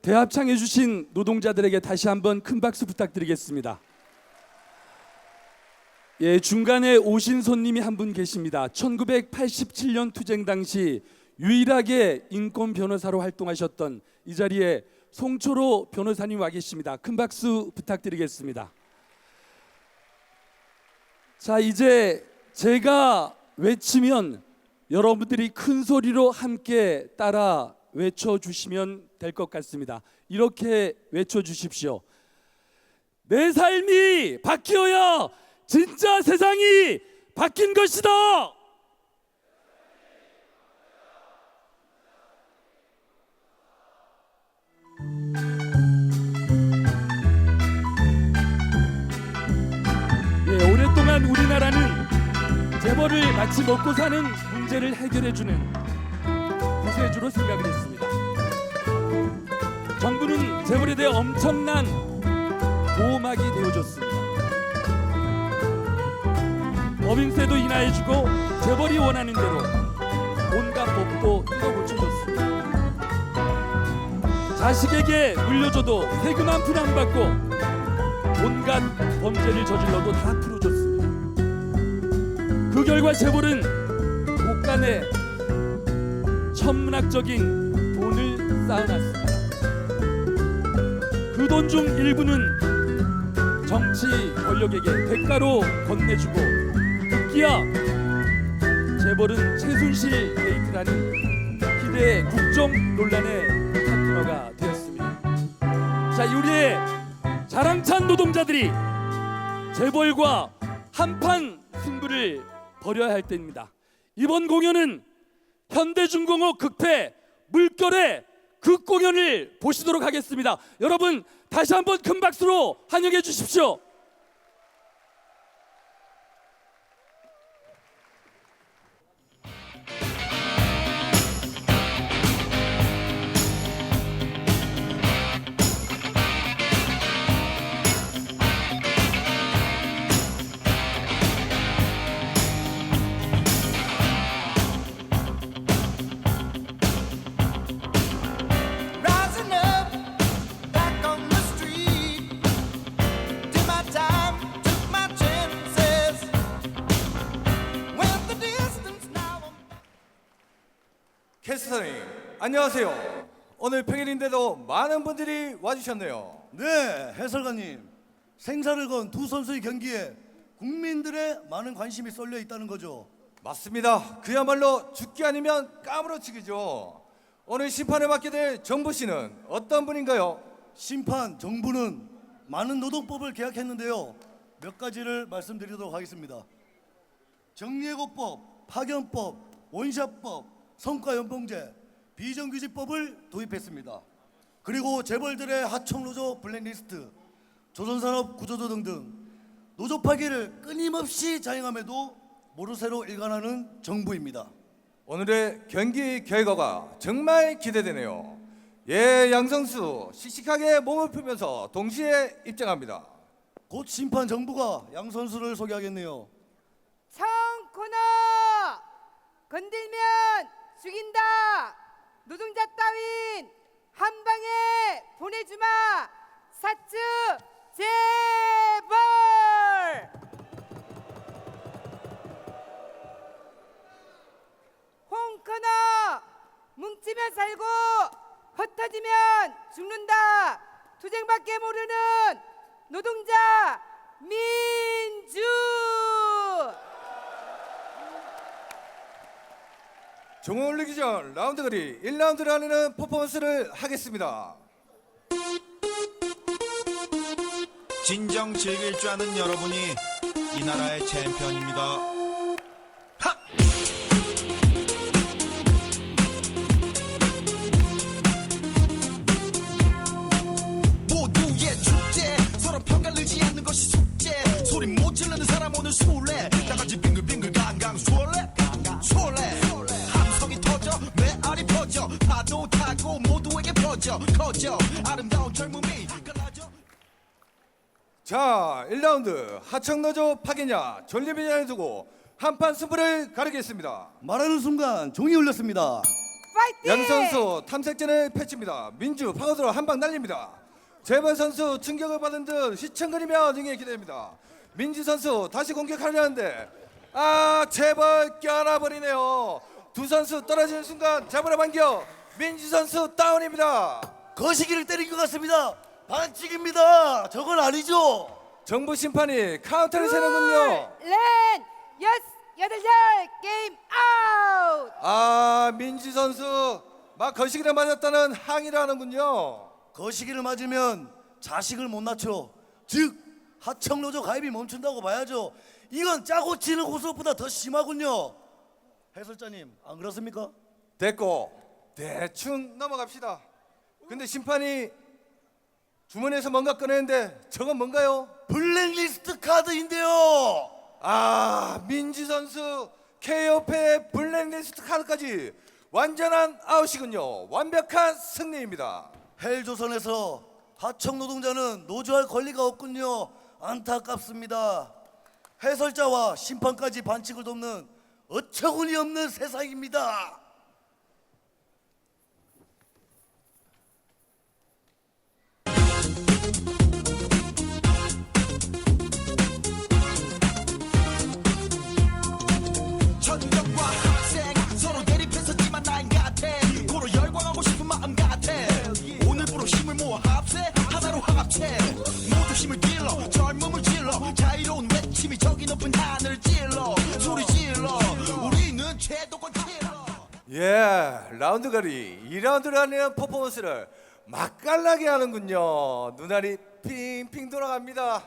대합창해주신 노동자들에게 다시 한번 큰 박수 부탁드리겠습니다. 예, 중간에 오신 손님이 한 분 계십니다. 1987년 투쟁 당시 유일하게 인권 변호사로 활동하셨던 이 자리에 송초로 변호사님 와 계십니다. 큰 박수 부탁드리겠습니다. 자, 이제 제가 외치면 여러분들이 큰 소리로 함께 따라 외쳐주시면 될 것 같습니다. 이렇게 외쳐주십시오. 내 삶이 바뀌어야 진짜 세상이 바뀐 것이다. 예, 오랫동안 우리나라는 재벌을 마치 먹고 사는 문제를 해결해주는 구세주로 생각을 했습니다. 정부는 재벌에 대해 엄청난 보호막이 되어줬습니다. 법인세도 인하해주고 재벌이 원하는 대로 온갖 법도 뜯어고쳐줬습니다. 자식에게 물려줘도 세금 한 푼 안 받고 온갖 범죄를 저질러도 다 풀어줬습니다. 그 결과 재벌은 곳간에 천문학적인 돈을 쌓아놨습니다. 그 돈 중 일부는 정치 권력에게 대가로 건네주고 급기야 재벌은 최순실 게이트라는 희대의 국정 논란의 파트너가 되었습니다. 자, 우리의 자랑찬 노동자들이 재벌과 한판 승부를 벌여야 할 때입니다. 이번 공연은 현대중공업 극패 물결의 극공연을 보시도록 하겠습니다. 여러분 다시 한번 큰 박수로 환영해 주십시오. 캐스터님 안녕하세요. 오늘 평일인데도 많은 분들이 와주셨네요. 네, 해설가님. 생사를 건 두 선수의 경기에 국민들의 많은 관심이 쏠려 있다는 거죠. 맞습니다. 그야말로 죽기 아니면 까무러치기죠. 오늘 심판을 맡게 될 정부 씨는 어떤 분인가요? 심판 정부는 많은 노동법을 개혁했는데요. 몇 가지를 말씀드리도록 하겠습니다. 정리해고법, 파견법, 원샷법, 성과연봉제, 비정규직법을 도입했습니다. 그리고 재벌들의 하청노조 블랙리스트, 조선산업 구조조 등등 노조 파괴를 끊임없이 자행함에도 모르쇠로 일관하는 정부입니다. 오늘의 경기 결과가 정말 기대되네요. 예, 양성수 씩씩하게 몸을 풀면서 동시에 입장합니다. 곧 심판 정부가 양 선수를 소개하겠네요. 청코너 건들면 죽인다. 노동자 따윈 한 방에 보내주마. 사츠 재벌. 홍코너 뭉치면 살고 흩어지면 죽는다. 투쟁밖에 모르는 노동자 민주. 종을 올리기 전 라운드 거리 1라운드를 하는 퍼포먼스를 하겠습니다. 진정 즐길 줄 아는 여러분이 이 나라의 챔피언입니다. 모두의 축제, 서로 평가르지 않는 것이 숙제. 소리 못 지르는 사람 오늘 술래. 다같이 빙글빙글 강강 술래. 함성이 터져 메아리 퍼져 파도 타고 모두에게 퍼져 커져 아름다운 젊음이 갈라져. 자, 1라운드 하청노조 파괴냐 존립이냐를 두고 한판 승부를 가르겠습니다. 말하는 순간 종이 울렸습니다. 파이팅! 양 선수 탐색전을 펼칩니다. 민주 파고들어 한 방 날립니다. 재벌 선수 충격을 받은 듯 휘청거리며 등에 기대됩니다. 민주 선수 다시 공격하려는데 재벌 껴안아버리네요. 두 선수 떨어지는 순간 재벌의 반격. 민주 선수 다운입니다. 거시기를 때린 것 같습니다. 반칙입니다. 저건 아니죠. 정부 심판이 카운터를 세는군요. 렌 여덟 게임 아웃. 민주 선수 막 거시기를 맞았다는 항의를 하는군요. 거시기를 맞으면 자식을 못 낳죠. 즉 하청노조 가입이 멈춘다고 봐야죠. 이건 짜고 치는 고소보다 더 심하군요. 해설자님 안 그렇습니까? 됐고 대충 넘어갑시다. 근데 심판이 주머니에서 뭔가 꺼내는데 저건 뭔가요? 블랙리스트 카드인데요. 민지 선수 KOP의 블랙리스트 카드까지 완전한 아웃이군요. 완벽한 승리입니다. 헬조선에서 하청 노동자는 노조할 권리가 없군요. 안타깝습니다. 해설자와 심판까지 반칙을 돕는 어처구니 없는 세상입니다. 전경과 학생 서로 대립했었지만 난 같아 고로 열광하고 싶은 마음 같아 오늘부로 힘을 모아 합세 하나로 합체 모두 힘을 길러 젊음을 질러 자유로운 외침이 저기 높은 하늘을 찔러 소리 질러 우리는 최도권 킬러 라운드 거리 2라운드를 하는 퍼포먼스를 맛깔나게 하는군요. 눈알이 핑핑 돌아갑니다.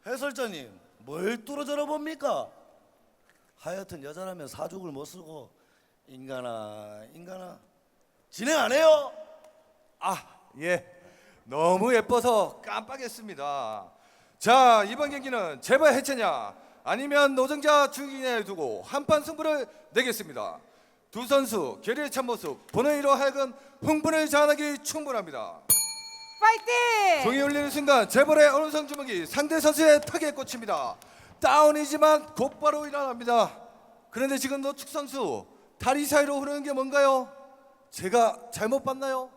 해설자님 뭘 뚫어져라 봅니까? 하여튼 여자라면 사족을 못 쓰고 인간아 진행 안 해요? 너무 예뻐서 깜빡했습니다. 자, 이번 경기는 재벌 해체냐 아니면 노동자 죽이냐에 두고 한판 승부를 내겠습니다. 두 선수 결의에 찬 모습 보는 이로 하여금 흥분을 자아내기 충분합니다. 파이팅! 종이 울리는 순간 재벌의 오른손 주먹이 상대 선수의 턱에 꽂힙니다. 다운이지만 곧바로 일어납니다. 그런데 지금 노축 선수 다리 사이로 흐르는 게 뭔가요? 제가 잘못 봤나요?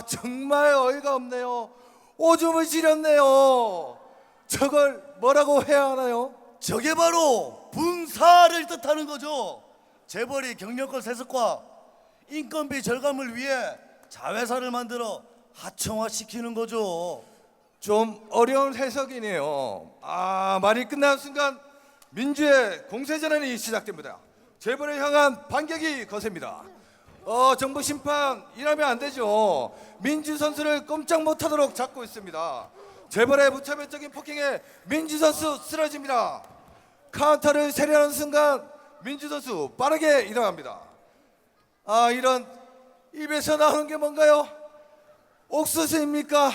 정말 어이가 없네요. 오줌을 지렸네요. 저걸 뭐라고 해야 하나요? 저게 바로 분사를 뜻하는 거죠. 재벌이 경영권 세습과 인건비 절감을 위해 자회사를 만들어 하청화시키는 거죠. 좀 어려운 해석이네요. 말이 끝나는 순간 민주의 공세전환이 시작됩니다. 재벌을 향한 반격이 거셉니다. 정부 심판 이러면 안 되죠. 민주 선수를 꼼짝 못하도록 잡고 있습니다. 재벌의 무차별적인 폭행에 민주 선수 쓰러집니다. 카운터를 세려는 순간 민주 선수 빠르게 일어납니다. 이런 입에서 나오는 게 뭔가요? 옥수수입니까?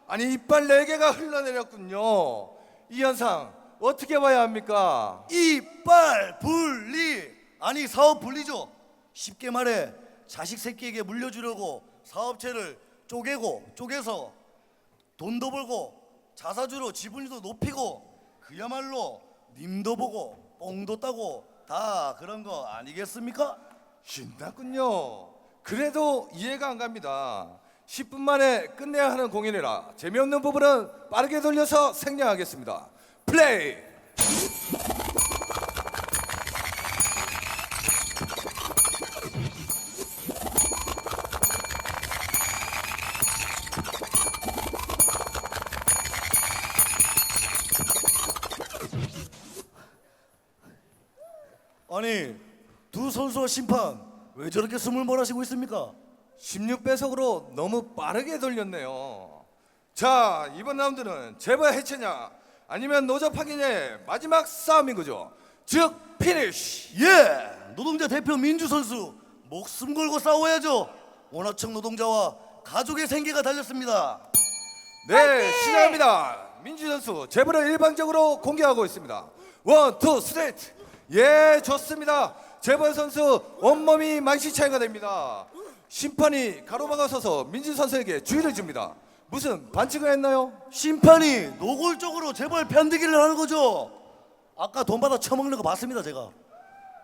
아니 이빨 4개가 흘러내렸군요. 이 현상 어떻게 봐야 합니까? 이빨 분리 아니 사업 분리죠. 쉽게 말해 자식 새끼에게 물려주려고 사업체를 쪼개서 돈도 벌고 자사주로 지분율도 높이고 그야말로 님도 보고 뽕도 따고 다 그런 거 아니겠습니까? 신났군요. 그래도 이해가 안 갑니다. 10분 만에 끝내야 하는 공연이라 재미없는 부분은 빠르게 돌려서 생략하겠습니다. 플레이! 아니 두 선수와 심판 왜 저렇게 숨을 몰아쉬고 있습니까? 16배속으로 너무 빠르게 돌렸네요. 자, 이번 라운드는 재벌 해체냐 아니면 노조 파기냐의 마지막 싸움인 거죠. 즉 피니쉬. 노동자 대표 민주 선수 목숨 걸고 싸워야죠. 원하청 노동자와 가족의 생계가 달렸습니다. 네, 시작합니다. 민주 선수 재벌을 일방적으로 공격하고 있습니다. 1, 2, 스트레이트. 좋습니다. 재벌 선수 온몸이 만시차이가 됩니다. 심판이 가로막아 서서 민주 선수에게 주의를 줍니다. 무슨 반칙을 했나요? 심판이 노골적으로 재벌 편들기를 하는 거죠. 아까 돈 받아 처먹는 거 봤습니다.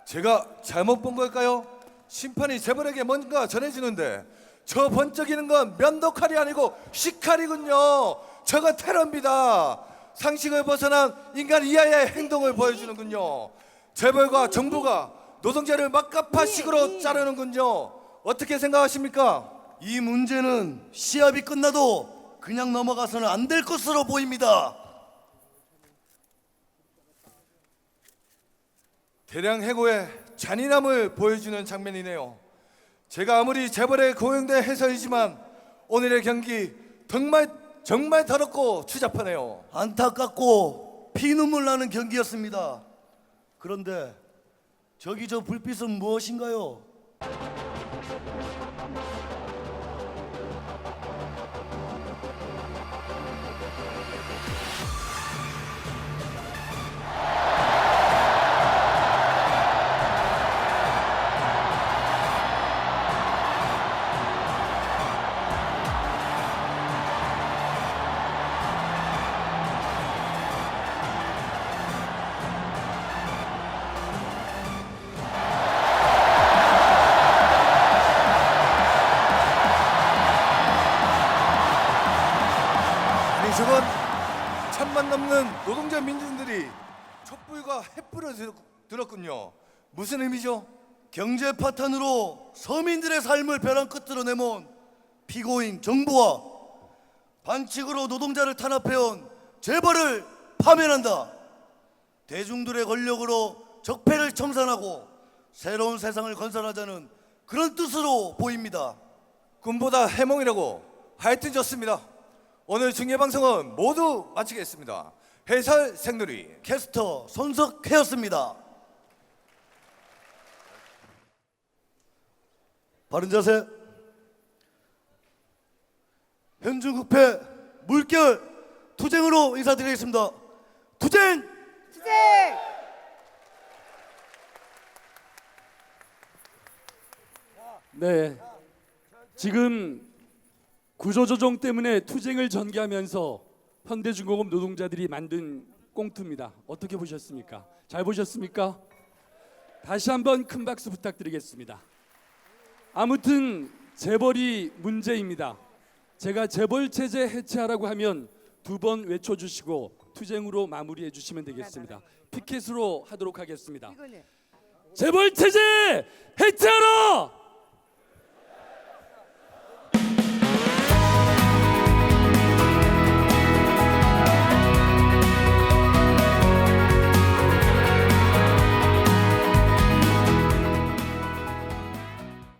제가 잘못 본 걸까요? 심판이 재벌에게 뭔가 전해주는데 저 번쩍이는 건 면도칼이 아니고 식칼이군요. 저건 테러입니다. 상식을 벗어난 인간 이하의 행동을 보여주는군요. 재벌과 정부가 노동자를 막가파식으로 자르는군요. 어떻게 생각하십니까? 이 문제는 시합이 끝나도 그냥 넘어가서는 안 될 것으로 보입니다. 대량 해고의 잔인함을 보여주는 장면이네요. 제가 아무리 재벌에 고용된 해설이지만 오늘의 경기 정말 더럽고 추잡하네요. 안타깝고 피눈물 나는 경기였습니다. 그런데 저기 저 불빛은 무엇인가요? 저건 천만 넘는 노동자 민중들이 촛불과 횃불을 들었군요. 무슨 의미죠? 경제 파탄으로 서민들의 삶을 벼랑 끝으로 내몬 피고인 정부와 반칙으로 노동자를 탄압해온 재벌을 파면한다. 대중들의 권력으로 적폐를 청산하고 새로운 세상을 건설하자는 그런 뜻으로 보입니다. 꿈보다 해몽이라고. 하여튼 좋습니다. 오늘 중계방송은 모두 마치겠습니다. 해설 생누리 캐스터 손석회였습니다. 바른 자세. 현중국패 물결 투쟁으로 인사드리겠습니다. 투쟁! 투쟁! 네, 지금 구조조정 때문에 투쟁을 전개하면서 현대중공업 노동자들이 만든 꽁트입니다. 어떻게 보셨습니까? 잘 보셨습니까? 다시 한번 큰 박수 부탁드리겠습니다. 아무튼 재벌이 문제입니다. 제가 재벌 체제 해체하라고 하면 2번 외쳐주시고 투쟁으로 마무리해 주시면 되겠습니다. 피켓으로 하도록 하겠습니다. 재벌 체제 해체하라!